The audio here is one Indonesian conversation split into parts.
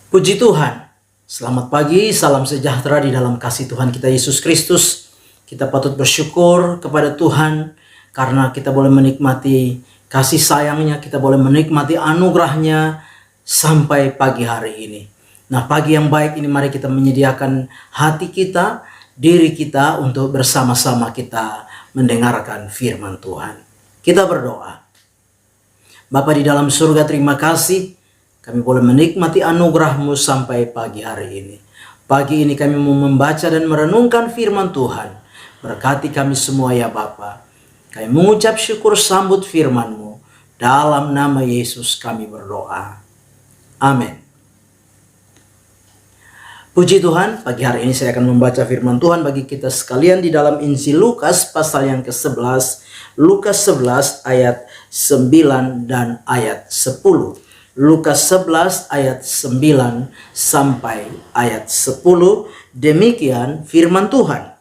Puji Tuhan, selamat pagi, salam sejahtera di dalam kasih Tuhan kita Yesus Kristus. Kita patut bersyukur kepada Tuhan karena kita boleh menikmati kasih sayangnya, kita boleh menikmati anugerahnya sampai pagi hari ini. Nah, pagi yang baik ini mari kita menyediakan hati kita, diri kita untuk bersama-sama kita mendengarkan firman Tuhan. Kita berdoa. Bapa di dalam surga, terima kasih kami boleh menikmati anugerah-Mu sampai pagi hari ini. Pagi ini kami mau membaca dan merenungkan firman Tuhan. Berkati kami semua ya Bapa. Kami mengucap syukur sambut firman-Mu. Dalam nama Yesus kami berdoa. Amin. Puji Tuhan, pagi hari ini saya akan membaca firman Tuhan bagi kita sekalian di dalam Injil Lukas pasal yang ke-11. Lukas 11 ayat 9 dan ayat 10. Lukas 11 ayat 9 sampai ayat 10. Demikian firman Tuhan.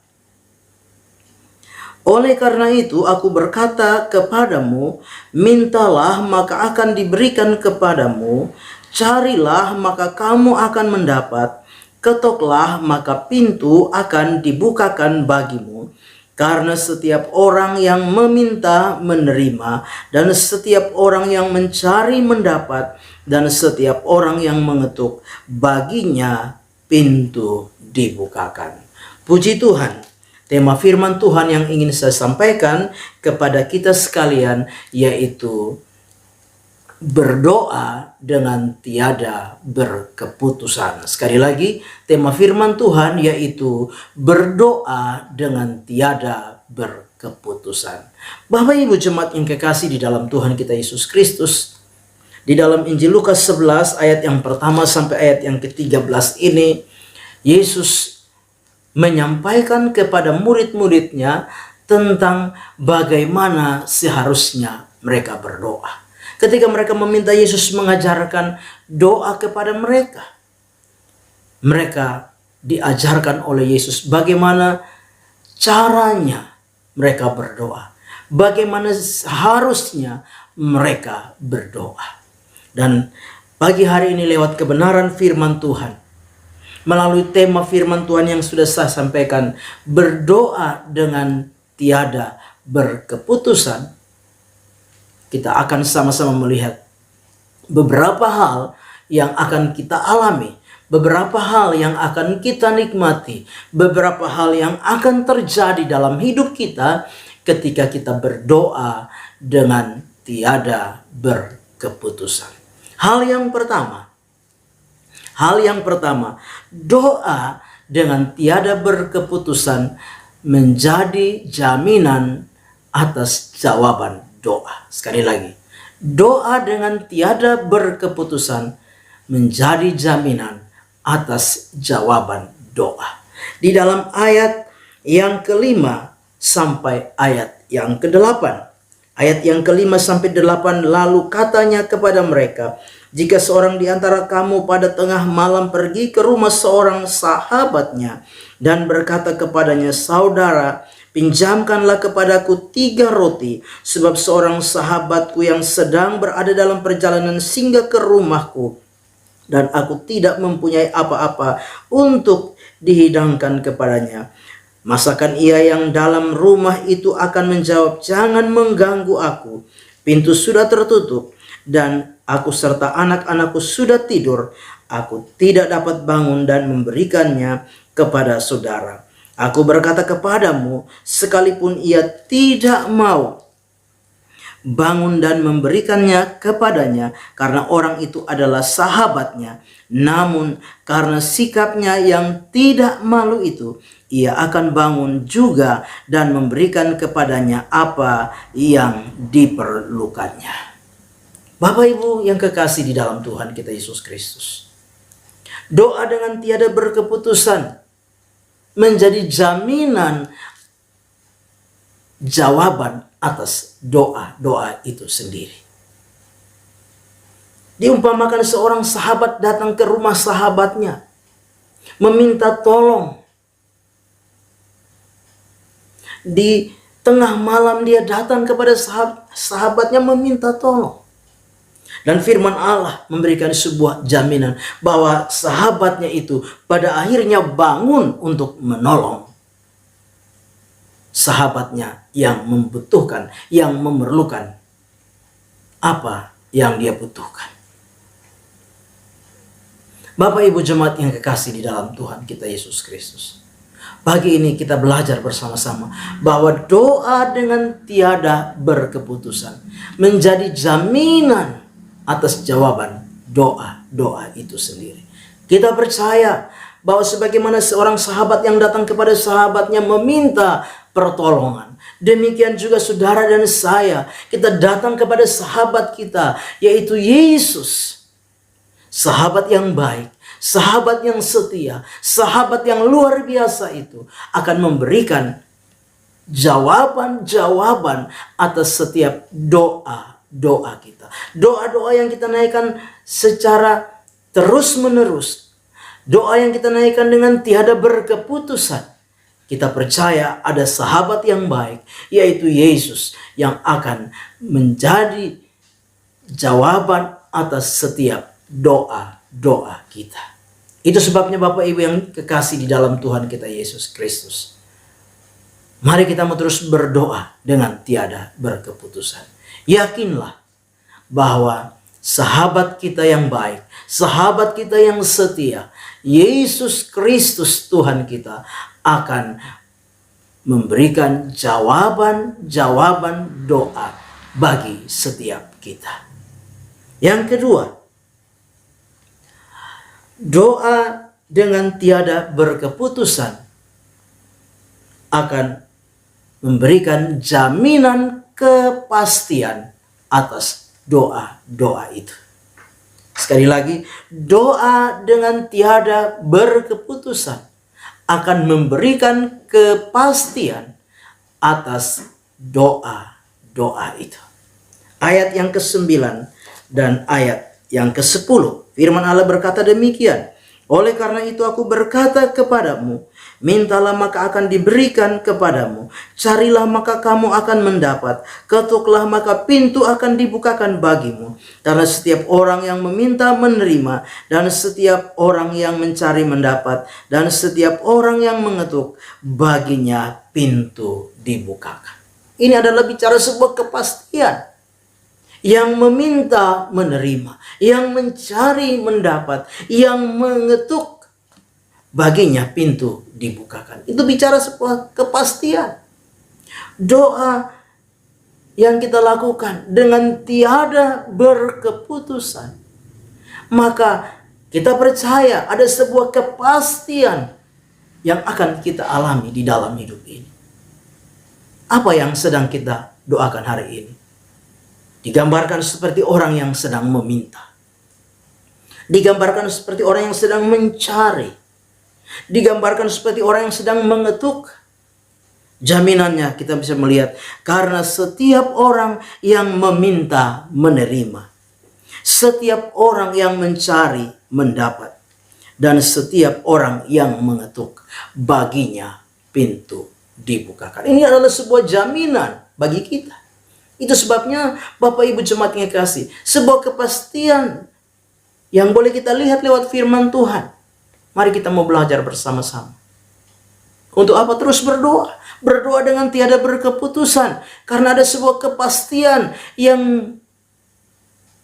Oleh karena itu aku berkata kepadamu, mintalah maka akan diberikan kepadamu, carilah maka kamu akan mendapat, ketoklah maka pintu akan dibukakan bagimu. Karena setiap orang yang meminta menerima, dan setiap orang yang mencari mendapat, dan setiap orang yang mengetuk baginya pintu dibukakan. Puji Tuhan, tema firman Tuhan yang ingin saya sampaikan kepada kita sekalian yaitu berdoa dengan tiada berkeputusan. Sekali lagi, tema firman Tuhan yaitu berdoa dengan tiada berkeputusan. Bapak Ibu jemaat yang kekasih di dalam Tuhan kita Yesus Kristus, di dalam Injil Lukas 11 ayat yang pertama sampai ayat yang ke-13 ini, Yesus menyampaikan kepada murid-muridnya tentang bagaimana seharusnya mereka berdoa. Ketika mereka meminta Yesus mengajarkan doa kepada mereka, mereka diajarkan oleh Yesus bagaimana caranya mereka berdoa, bagaimana harusnya mereka berdoa. Dan pagi hari ini lewat kebenaran firman Tuhan, melalui tema firman Tuhan yang sudah saya sampaikan, berdoa dengan tiada berkeputusan, kita akan sama-sama melihat beberapa hal yang akan kita alami, beberapa hal yang akan kita nikmati, beberapa hal yang akan terjadi dalam hidup kita ketika kita berdoa dengan tiada berkeputusan. Hal yang pertama, doa dengan tiada berkeputusan menjadi jaminan atas jawaban doa. Sekali lagi, doa dengan tiada berkeputusan menjadi jaminan atas jawaban doa. Di dalam ayat yang ke-5 sampai ayat yang ke-8. Ayat yang ke-5 sampai 8, lalu katanya kepada mereka, jika seorang di antara kamu pada tengah malam pergi ke rumah seorang sahabatnya dan berkata kepadanya, saudara, pinjamkanlah kepadaku 3 roti, sebab seorang sahabatku yang sedang berada dalam perjalanan singgah ke rumahku, dan aku tidak mempunyai apa-apa untuk dihidangkan kepadanya. Masakan ia yang dalam rumah itu akan menjawab, jangan mengganggu aku. Pintu sudah tertutup, dan aku serta anak-anakku sudah tidur. Aku tidak dapat bangun dan memberikannya kepada saudara. Aku berkata kepadamu, sekalipun ia tidak mau bangun dan memberikannya kepadanya, karena orang itu adalah sahabatnya, namun karena sikapnya yang tidak malu itu, ia akan bangun juga dan memberikan kepadanya apa yang diperlukannya. Bapak Ibu yang kekasih di dalam Tuhan kita Yesus Kristus, doa dengan tiada berkeputusan menjadi jaminan jawaban atas doa-doa itu sendiri. Diumpamakan seorang sahabat datang ke rumah sahabatnya, meminta tolong. Di tengah malam dia datang kepada sahabatnya meminta tolong. Dan firman Allah memberikan sebuah jaminan bahwa sahabatnya itu pada akhirnya bangun untuk menolong sahabatnya yang membutuhkan, yang memerlukan apa yang dia butuhkan. Bapak Ibu jemaat yang kekasih di dalam Tuhan kita Yesus Kristus, pagi ini kita belajar bersama-sama bahwa doa dengan tiada berkeputusan menjadi jaminan atas jawaban doa-doa itu sendiri. Kita percaya bahwa sebagaimana seorang sahabat yang datang kepada sahabatnya meminta pertolongan, demikian juga saudara dan saya, kita datang kepada sahabat kita, yaitu Yesus. Sahabat yang baik, sahabat yang setia, sahabat yang luar biasa itu akan memberikan jawaban-jawaban atas setiap doa kita. Doa-doa yang kita naikkan secara terus-menerus. Doa yang kita naikkan dengan tiada berkeputusan. Kita percaya ada sahabat yang baik, yaitu Yesus, yang akan menjadi jawaban atas setiap doa-doa kita. Itu sebabnya Bapak Ibu yang kekasih di dalam Tuhan kita Yesus Kristus, mari kita mau terus berdoa dengan tiada berkeputusan. Yakinlah bahwa sahabat kita yang baik, sahabat kita yang setia, Yesus Kristus Tuhan kita akan memberikan jawaban-jawaban doa bagi setiap kita. Yang kedua, doa dengan tiada berkeputusan akan memberikan jaminan kepastian atas doa-doa itu. Sekali lagi, doa dengan tiada berkeputusan akan memberikan kepastian atas doa-doa itu. Ayat yang ke-9 dan ayat yang ke-10, firman Allah berkata demikian. Oleh karena itu aku berkata kepadamu, mintalah maka akan diberikan kepadamu, carilah maka kamu akan mendapat, ketuklah maka pintu akan dibukakan bagimu. Karena setiap orang yang meminta menerima, dan setiap orang yang mencari mendapat, dan setiap orang yang mengetuk, baginya pintu dibukakan. Ini adalah bicara sebuah kepastian. Yang meminta menerima, yang mencari mendapat, yang mengetuk, baginya pintu dibukakan. Itu bicara sebuah kepastian. Doa yang kita lakukan dengan tiada berkeputusan, maka kita percaya ada sebuah kepastian yang akan kita alami di dalam hidup ini. Apa yang sedang kita doakan hari ini? Digambarkan seperti orang yang sedang meminta. Digambarkan seperti orang yang sedang mencari. Digambarkan seperti orang yang sedang mengetuk. Jaminannya kita bisa melihat, karena setiap orang yang meminta menerima. Setiap orang yang mencari mendapat. Dan setiap orang yang mengetuk, baginya pintu dibukakan. Ini adalah sebuah jaminan bagi kita. Itu sebabnya Bapak Ibu jemaat yang kasih, sebuah kepastian yang boleh kita lihat lewat firman Tuhan. Mari kita mau belajar bersama-sama. Untuk apa? Terus berdoa. Berdoa dengan tiada berkeputusan. Karena ada sebuah kepastian yang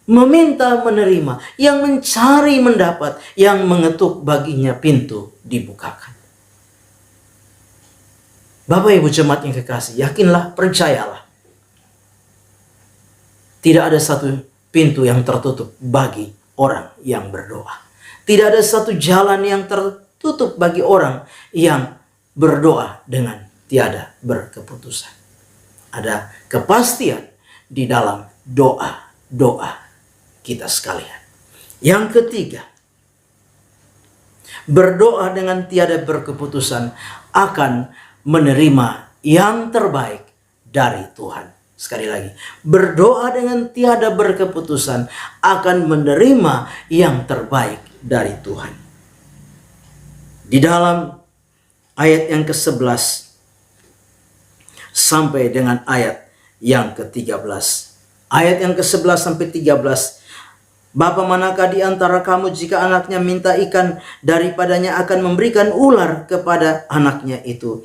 meminta menerima, yang mencari mendapat, yang mengetuk, baginya pintu dibukakan. Bapak Ibu jemaat yang kekasih, yakinlah, percayalah. Tidak ada satu pintu yang tertutup bagi orang yang berdoa. Tidak ada satu jalan yang tertutup bagi orang yang berdoa dengan tiada berkeputusan. Ada kepastian di dalam doa-doa kita sekalian. Yang ketiga, berdoa dengan tiada berkeputusan akan menerima yang terbaik dari Tuhan. Sekali lagi, berdoa dengan tiada berkeputusan akan menerima yang terbaik dari Tuhan. Di dalam ayat yang ke-11 sampai dengan ayat yang ke-13. Ayat yang ke-11 sampai 13 Bapa manakah di antara kamu jika anaknya minta ikan, daripadanya akan memberikan ular kepada anaknya itu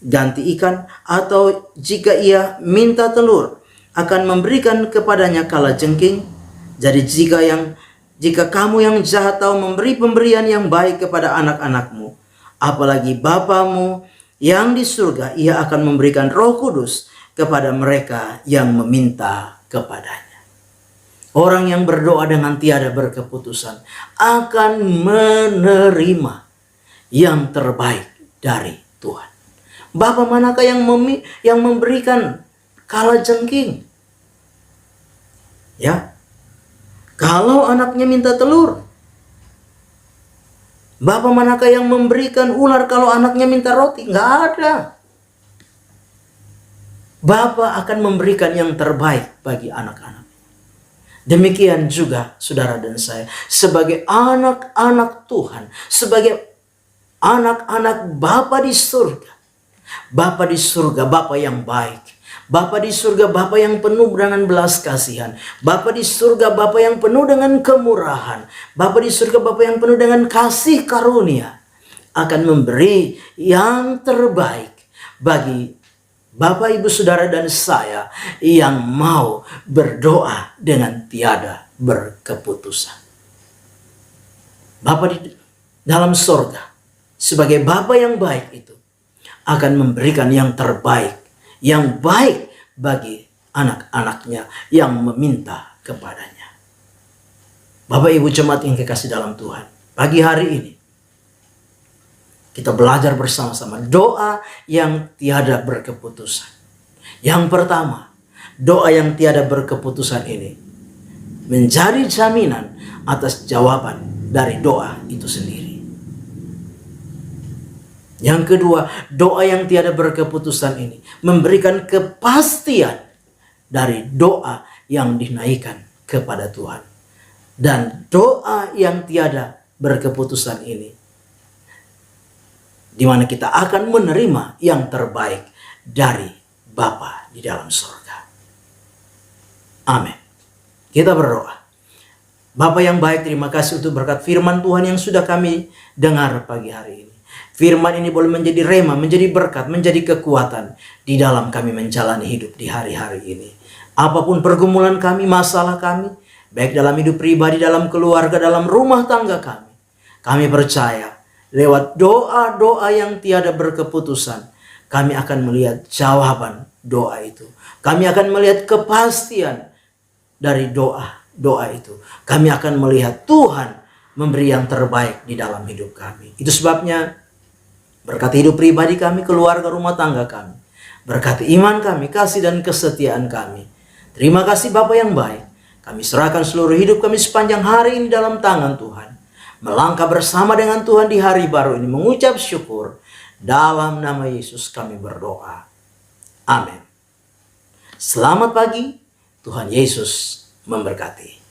ganti ikan? Atau jika ia minta telur, akan memberikan kepadanya kalajengking? Jadi jika kamu yang jahat tahu memberi pemberian yang baik kepada anak-anakmu, apalagi Bapamu yang di surga, ia akan memberikan Roh Kudus kepada mereka yang meminta kepadanya. Orang yang berdoa dengan tiada berkeputusan akan menerima yang terbaik dari Tuhan. Bapa manakah yang memberikan kalajengking? Ya, kalau anaknya minta telur. Bapa manakah yang memberikan ular kalau anaknya minta roti? Nggak ada. Bapa akan memberikan yang terbaik bagi anak-anak. Demikian juga saudara dan saya, sebagai anak-anak Tuhan, sebagai anak-anak Bapa di surga. Bapa di surga, Bapa yang baik. Bapa di surga, Bapa yang penuh dengan belas kasihan. Bapa di surga, Bapa yang penuh dengan kemurahan. Bapa di surga, Bapa yang penuh dengan kasih karunia, akan memberi yang terbaik bagi Bapak, Ibu, Saudara, dan saya yang mau berdoa dengan tiada berkeputusan. Bapa di dalam sorga, sebagai Bapa yang baik itu, akan memberikan yang terbaik, yang baik bagi anak-anaknya yang meminta kepadanya. Bapak, Ibu, jemaat yang kekasih dalam Tuhan, pagi hari ini kita belajar bersama-sama doa yang tiada berkeputusan. Yang pertama, doa yang tiada berkeputusan ini menjadi jaminan atas jawaban dari doa itu sendiri. Yang kedua, doa yang tiada berkeputusan ini memberikan kepastian dari doa yang dinaikkan kepada Tuhan. Dan doa yang tiada berkeputusan ini, di mana kita akan menerima yang terbaik dari Bapa di dalam surga. Amin. Kita berdoa. Bapa yang baik, terima kasih untuk berkat firman Tuhan yang sudah kami dengar pagi hari ini. Firman ini boleh menjadi rema, menjadi berkat, menjadi kekuatan di dalam kami menjalani hidup di hari-hari ini. Apapun pergumulan kami, masalah kami, baik dalam hidup pribadi, dalam keluarga, dalam rumah tangga kami percaya lewat doa-doa yang tiada berkeputusan, kami akan melihat jawaban doa itu. Kami akan melihat kepastian dari doa itu. Kami akan melihat Tuhan memberi yang terbaik di dalam hidup kami. Itu sebabnya berkati hidup pribadi kami, keluarga, rumah tangga kami. Berkati iman kami, kasih dan kesetiaan kami. Terima kasih Bapa yang baik. Kami serahkan seluruh hidup kami sepanjang hari ini dalam tangan Tuhan. Melangkah bersama dengan Tuhan di hari baru ini, mengucap syukur. Dalam nama Yesus kami berdoa. Amin. Selamat pagi, Tuhan Yesus memberkati.